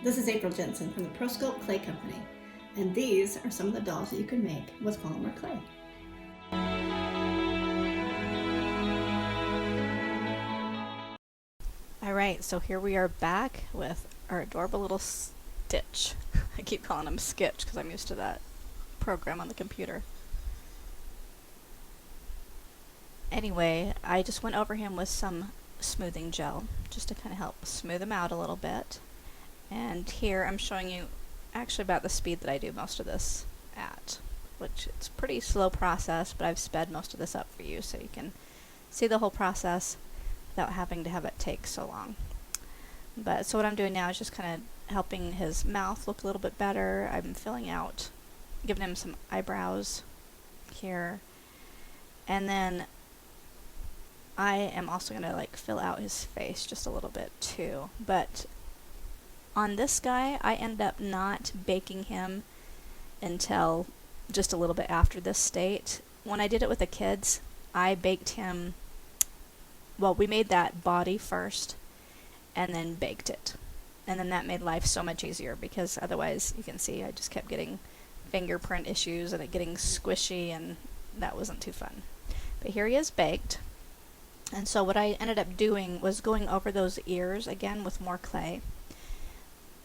This is April Jensen from the ProSculpt Clay Company, and these are some of the dolls that you can make with polymer clay. Alright, so here we are back with our adorable little Stitch. I keep calling him Skitch because I'm used to that program on the computer. Anyway, I just went over him with some smoothing gel just to kind of help smooth him out a little bit. And here I'm showing you actually about the speed that I do most of this at, which it's a pretty slow process, but I've sped most of this up for you so you can see the whole process without having to have it take so long. But so what I'm doing now is just kind of helping his mouth look a little bit better. I'm filling out, giving him some eyebrows here, and then I am also going to like fill out his face just a little bit too. But on this guy, I ended up not baking him until just a little bit after this state. When I did it with the kids, I baked him, well, we made that body first and then baked it. And then that made life so much easier because otherwise, you can see, I just kept getting fingerprint issues and it getting squishy, and that wasn't too fun. But here he is baked. And so what I ended up doing was going over those ears again with more clay.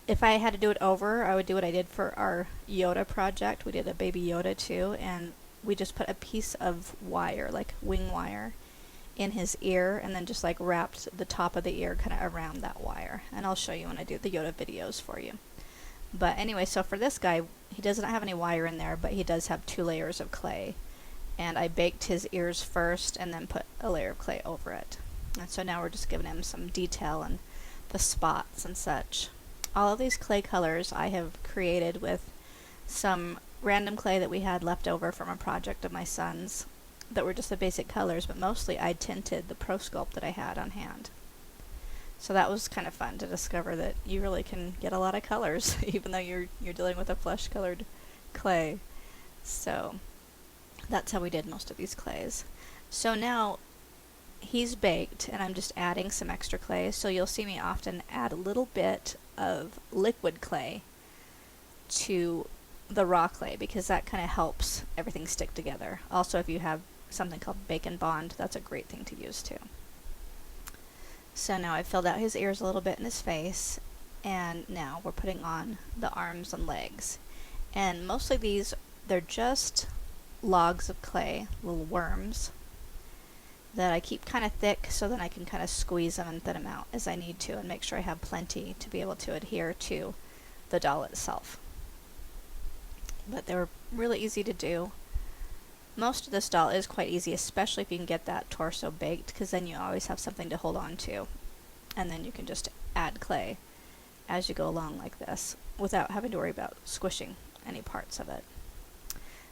If I had to do it over, I would do what I did for our Yoda project. We did a baby Yoda too, and we just put a piece of wire, like wing wire, in his ear, and then just like wrapped the top of the ear kind of around that wire. And I'll show you when I do the Yoda videos for you. But anyway, so for this guy, he doesn't have any wire in there, but he does have 2 layers of clay. And I baked his ears first and then put a layer of clay over it. And so now we're just giving him some detail and the spots and such. All of these clay colors I have created with some random clay that we had left over from a project of my son's that were just the basic colors, but mostly I tinted the ProSculpt that I had on hand. So that was kind of fun to discover that you really can get a lot of colors even though you're dealing with a flesh colored clay. So that's how we did most of these clays. So now he's baked and I'm just adding some extra clay, so you'll see me often add a little bit of liquid clay to the raw clay because that kind of helps everything stick together. Also, if you have something called Bake and Bond, that's a great thing to use too. So now I've filled out his ears a little bit in his face, and now we're putting on the arms and legs. And mostly these, they're just logs of clay, little worms, that I keep kind of thick so then I can kind of squeeze them and thin them out as I need to and make sure I have plenty to be able to adhere to the doll itself. But they were really easy to do. Most of this doll is quite easy, especially if you can get that torso baked, because then you always have something to hold on to. And then you can just add clay as you go along like this without having to worry about squishing any parts of it.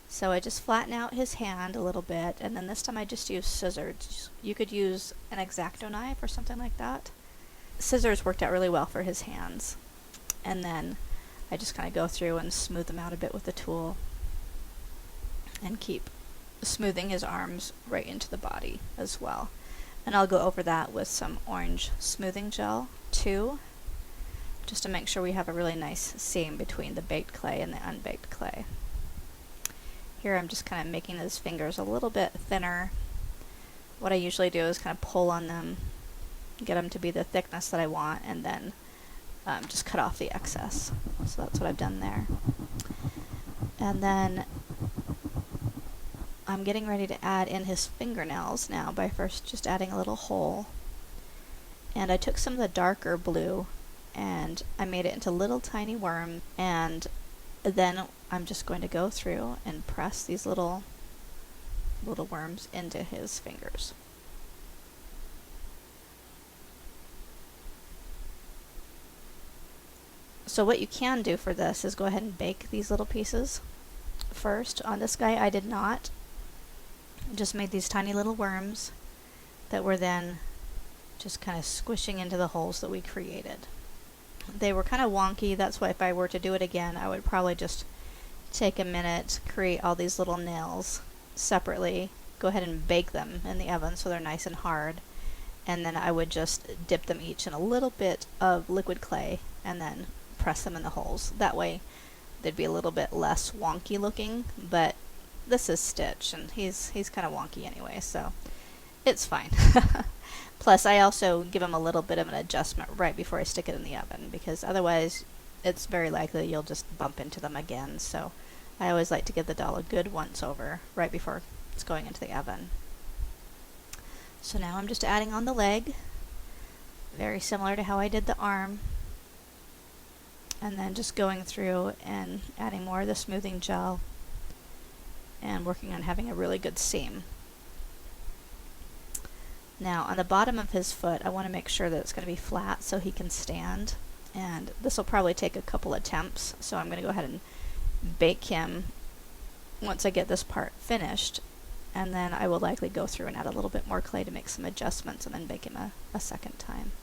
So I just flatten out his hand a little bit, and then this time I just use scissors. You could use an X-Acto knife or something like that. Scissors worked out really well for his hands. And then I just kind of go through and smooth them out a bit with the tool and keep smoothing his arms right into the body as well. And I'll go over that with some orange smoothing gel too, just to make sure we have a really nice seam between the baked clay and the unbaked clay. Here I'm just kind of making his fingers a little bit thinner. What I usually do is kind of pull on them, get them to be the thickness that I want, and then just cut off the excess. So that's what I've done there. And then I'm getting ready to add in his fingernails now by first just adding a little hole. And I took some of the darker blue and I made it into little tiny worms, and then I'm just going to go through and press these little worms into his fingers. So what you can do for this is go ahead and bake these little pieces first. On this guy I did not. I just made these tiny little worms that were then just kind of squishing into the holes that we created. They were kind of wonky, that's why if I were to do it again I would probably just take a minute, create all these little nails separately, go ahead and bake them in the oven so they're nice and hard, and then I would just dip them each in a little bit of liquid clay and then press them in the holes. That way they'd be a little bit less wonky looking, but this is Stitch, and he's kind of wonky anyway, so it's fine. Plus, I also give him a little bit of an adjustment right before I stick it in the oven, because otherwise it's very likely you'll just bump into them again. So I always like to give the doll a good once over right before it's going into the oven. So now I'm just adding on the leg, very similar to how I did the arm, and then just going through and adding more of the smoothing gel and working on having a really good seam. Now on the bottom of his foot, I want to make sure that it's going to be flat so he can stand, and this will probably take a couple attempts, so I'm going to go ahead and bake him once I get this part finished, and then I will likely go through and add a little bit more clay to make some adjustments and then bake him a second time.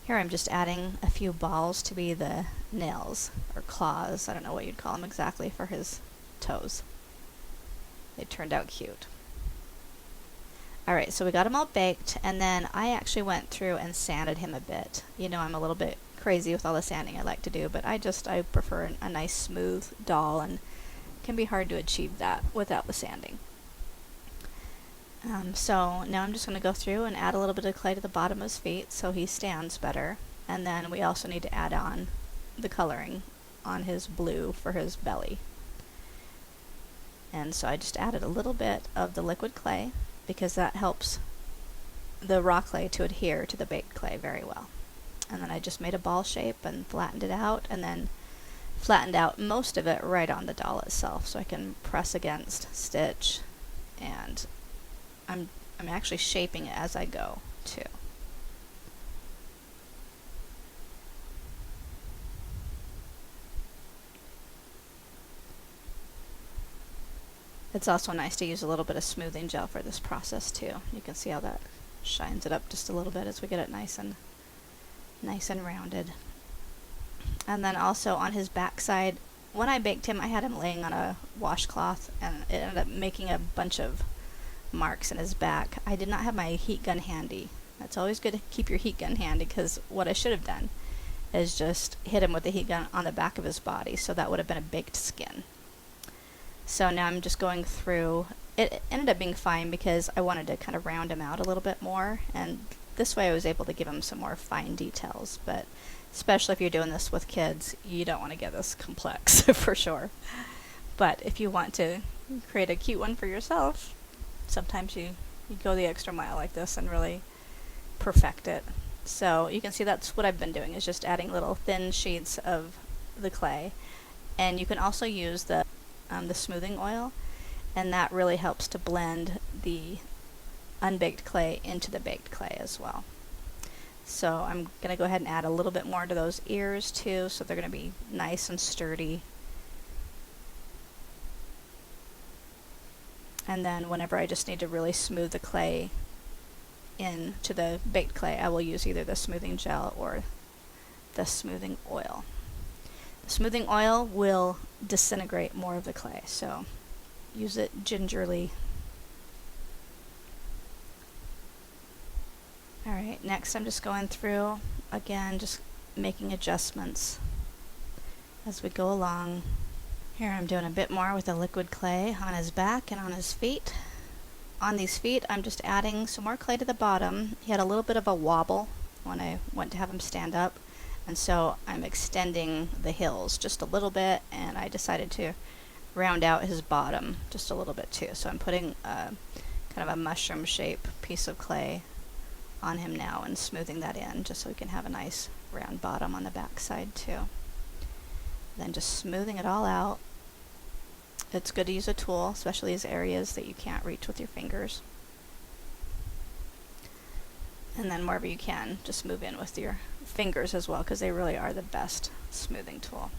Here I'm just adding a few balls to be the nails or claws, I don't know what you'd call them exactly, for his toes. They turned out cute. Alright, so we got him all baked, and then I actually went through and sanded him a bit. You know, I'm a little bit crazy with all the sanding I like to do, but I prefer a nice smooth doll, and it can be hard to achieve that without the sanding. So now I'm just going to go through and add a little bit of clay to the bottom of his feet so he stands better, and then we also need to add on the coloring on his blue for his belly. And so I just added a little bit of the liquid clay, because that helps the raw clay to adhere to the baked clay very well. And then I just made a ball shape and flattened it out, and then flattened out most of it right on the doll itself so I can press against Stitch, and I'm actually shaping it as I go too. It's also nice to use a little bit of smoothing gel for this process too. You can see how that shines it up just a little bit as we get it nice and rounded. And then also on his backside, when I baked him, I had him laying on a washcloth, and it ended up making a bunch of marks in his back. I did not have my heat gun handy. It's always good to keep your heat gun handy, because what I should have done is just hit him with the heat gun on the back of his body, so that would have been a baked skin. So now I'm just going through. It ended up being fine because I wanted to kind of round him out a little bit more, and this way I was able to give him some more fine details, but especially if you're doing this with kids, you don't want to get this complex for sure. But if you want to create a cute one for yourself, sometimes you go the extra mile like this and really perfect it. So you can see that's what I've been doing, is just adding little thin sheets of the clay. And you can also use the smoothing oil, and that really helps to blend the unbaked clay into the baked clay as well. So I'm going to go ahead and add a little bit more to those ears too, so they're going to be nice and sturdy. And then whenever I just need to really smooth the clay into the baked clay, I will use either the smoothing gel or the smoothing oil. The smoothing oil will disintegrate more of the clay, so use it gingerly. Alright, next I'm just going through, again, just making adjustments as we go along. Here I'm doing a bit more with the liquid clay on his back and on his feet. On these feet, I'm just adding some more clay to the bottom. He had a little bit of a wobble when I went to have him stand up, and so I'm extending the heels just a little bit, and I decided to round out his bottom just a little bit too. So I'm putting kind of a mushroom shape piece of clay on him now and smoothing that in just so we can have a nice round bottom on the back side too. Then just smoothing it all out. It's good to use a tool, especially these areas that you can't reach with your fingers. And then wherever you can, just move in with your fingers as well, because they really are the best smoothing tool.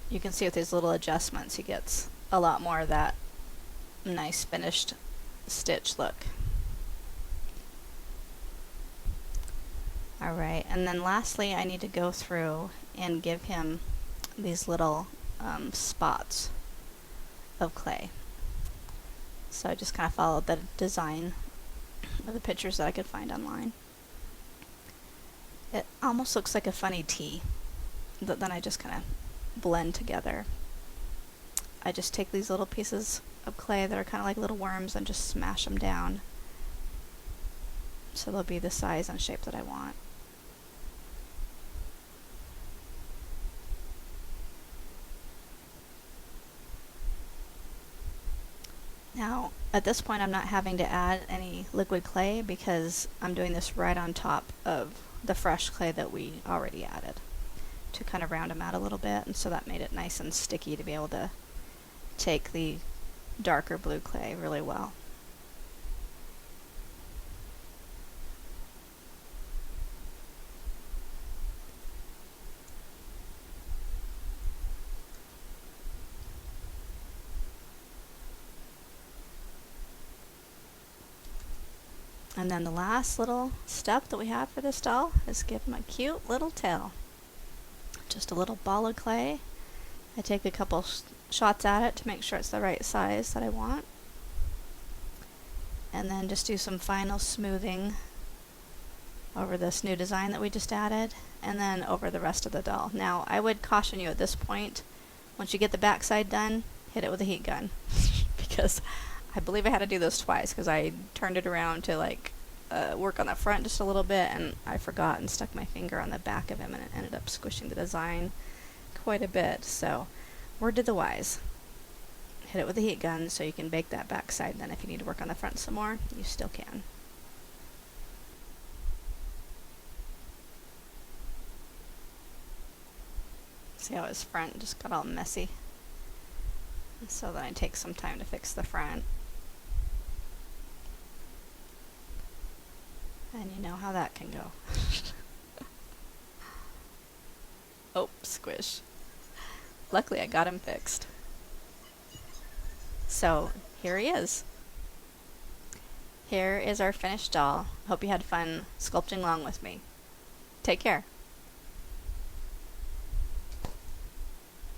You can see with these little adjustments, he gets a lot more of that nice finished stitch look. Alright, and then lastly I need to go through and give him these little spots of clay. So I just kind of followed the design of the pictures that I could find online. It almost looks like a funny T that then I just kind of blend together. I just take these little pieces of clay that are kind of like little worms and just smash them down so they'll be the size and shape that I want. Now, at this point I'm not having to add any liquid clay because I'm doing this right on top of the fresh clay that we already added to kind of round them out a little bit, and so that made it nice and sticky to be able to take the darker blue clay really well. And then the last little step that we have for this doll is give him a cute little tail. Just a little ball of clay. I take a couple shots at it to make sure it's the right size that I want. And then just do some final smoothing over this new design that we just added, and then over the rest of the doll. Now, I would caution you at this point, once you get the backside done, hit it with a heat gun. Because I believe I had to do this twice, because I turned it around to like work on the front just a little bit, and I forgot and stuck my finger on the back of him, and it ended up squishing the design quite a bit. So, word to the wise. Hit it with a heat gun so you can bake that backside. Then if you need to work on the front some more, you still can. See how his front just got all messy? So then I take some time to fix the front. And you know how that can go. Oh, squish. Luckily I got him fixed. So, here he is. Here is our finished doll. Hope you had fun sculpting along with me. Take care.